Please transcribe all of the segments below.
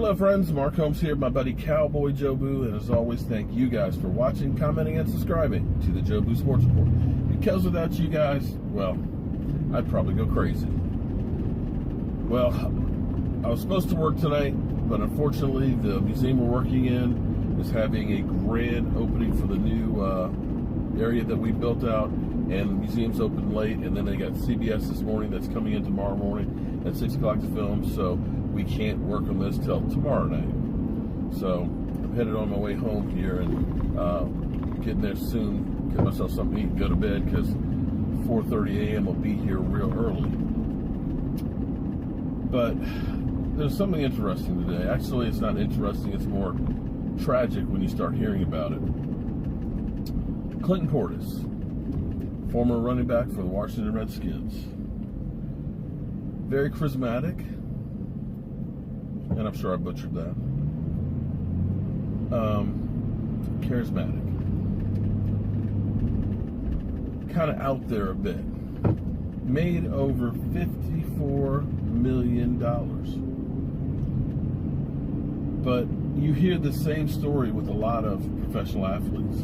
Hello friends, Mark Holmes here, my buddy Cowboy Jobu, and as always, thank you guys for watching, commenting, and subscribing to the Jobu Sports Report. Because without you guys, well, I'd probably go crazy. Well, I was supposed to work tonight, but unfortunately the museum we're working in is having a grand opening for the new area that we built out, and the museum's open late, and then they got CBS this morning that's coming in tomorrow morning at 6 o'clock to film, so we can't work on this till tomorrow night. So I'm headed on my way home here and getting there soon, get myself something to eat, go to bed, because 4:30 a.m. will be here real early. But there's something interesting today. Actually, it's not interesting, it's more tragic when you start hearing about it. Clinton Portis, former running back for the Washington Redskins. Very charismatic, and I'm sure I butchered that. Charismatic. Kind of out there a bit. Made over $54 million. But you hear the same story with a lot of professional athletes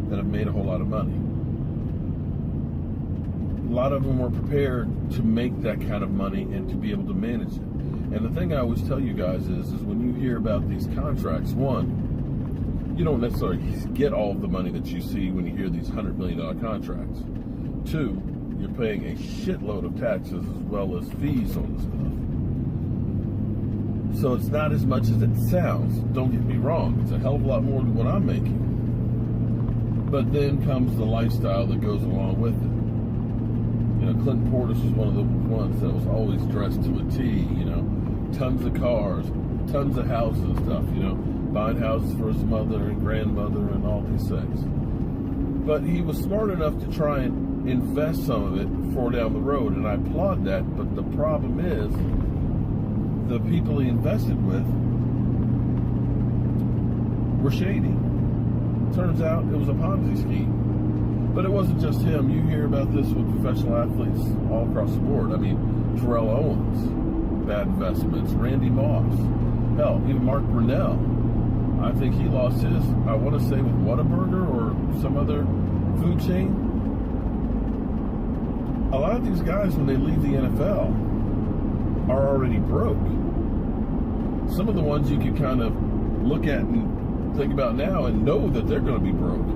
that have made a whole lot of money. A lot of them were prepared to make that kind of money and to be able to manage it. And the thing I always tell you guys is when you hear about these contracts, one, you don't necessarily get all of the money that you see when you hear these $100 million contracts. Two, you're paying a shitload of taxes as well as fees on the stuff. So it's not as much as it sounds. Don't get me wrong. It's a hell of a lot more than what I'm making. But then comes the lifestyle that goes along with it. You know, Clinton Portis was one of the ones that was always dressed to a T, you know, tons of cars, tons of houses and stuff, you know, buying houses for his mother and grandmother and all these things. But he was smart enough to try and invest some of it for down the road, and I applaud that, but the problem is the people he invested with were shady. Turns out it was a Ponzi scheme. But it wasn't just him. You hear about this with professional athletes all across the board. I mean, Terrell Owens, bad investments. Randy Moss. Hell, even Mark Brunell. I think he lost his, I want to say with Whataburger or some other food chain. A lot of these guys, when they leave the NFL, are already broke. Some of the ones you can kind of look at and think about now and know that they're going to be broke.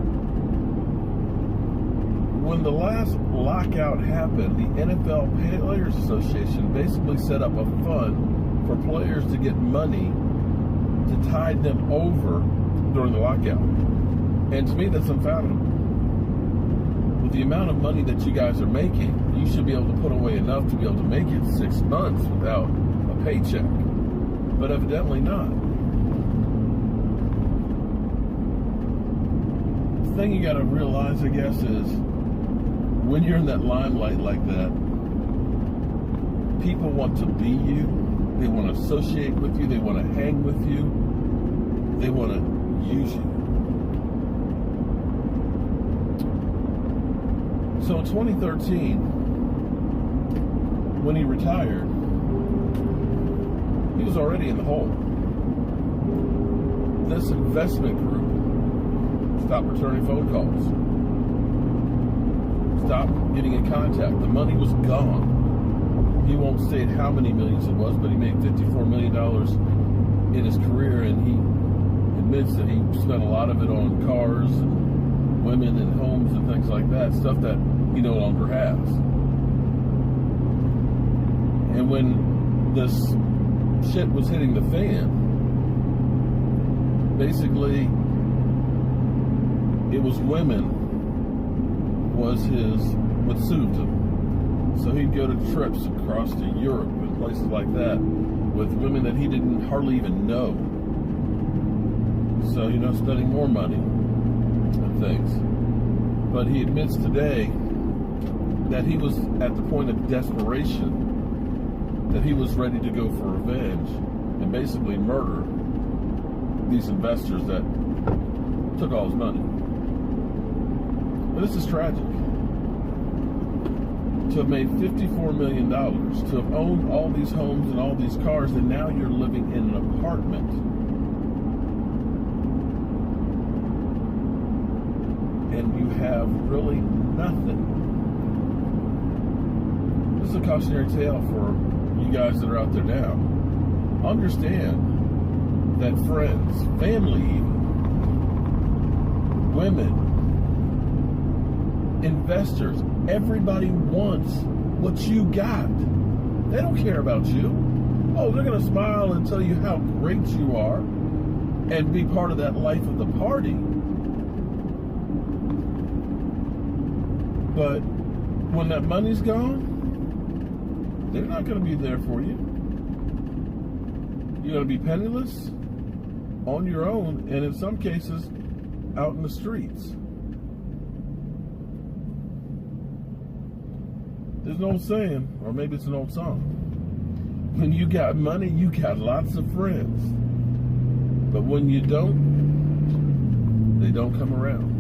When the last lockout happened, the NFL Players Association basically set up a fund for players to get money to tide them over during the lockout. And to me, that's unfathomable. With the amount of money that you guys are making, you should be able to put away enough to be able to make it 6 months without a paycheck. But evidently not. The thing you got to realize, I guess, is when you're in that limelight like that, people want to be you, they want to associate with you, they want to hang with you, they want to use you. So in 2013, when he retired, he was already in the hole. This investment group stopped returning phone calls. Stopped getting in contact. The money was gone. He won't state how many millions it was, but he made $54 million in his career, and he admits that he spent a lot of it on cars and women and homes and things like that, stuff that he no longer has. And when this shit was hitting the fan, basically it was women what soothed him. So he'd go to trips across to Europe and places like that with women that he didn't hardly even know. So, you know, spending more money and things. But he admits today that he was at the point of desperation, that he was ready to go for revenge and basically murder these investors that took all his money. But this is tragic. to have made $54 million, to have owned all these homes and all these cars, and now you're living in an apartment. And you have really nothing. This is a cautionary tale for you guys that are out there now. Understand that friends, family even, women, investors, everybody wants what you got. They don't care about you. Oh, they're going to smile and tell you how great you are and be part of that life of the party. But when that money's gone, they're not going to be there for you. You're going to be penniless, on your own, and in some cases, out in the streets. There's an old saying, or maybe it's an old song. When you got money, you got lots of friends. But when you don't, they don't come around.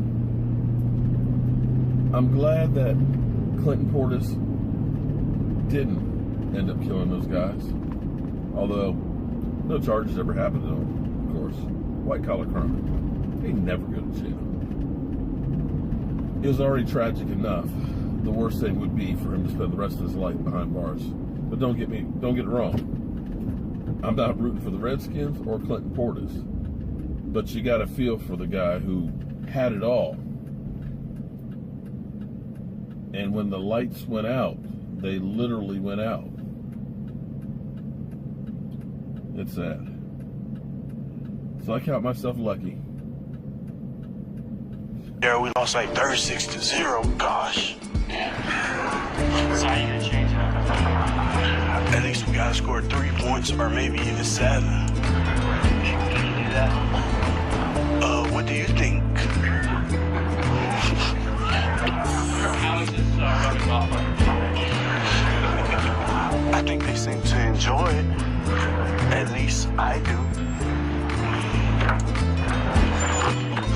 I'm glad that Clinton Portis didn't end up killing those guys. Although, no charges ever happened to him, of course. White-collar crime. They never go to jail. It was already tragic enough. The worst thing would be for him to spend the rest of his life behind bars. But don't get it wrong. I'm not rooting for the Redskins or Clinton Portis. But you got to feel for the guy who had it all. And when the lights went out, they literally went out. It's sad. So I count myself lucky. Yeah, we lost like 36-0. Gosh. Yeah. So how are you going to change that? At least we got to score 3 points or maybe even 7. Can you do that? What do you think? How is this running off? I think they seem to enjoy it. At least I do.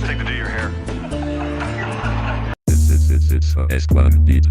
Take the do your hair. It's Esquadrite.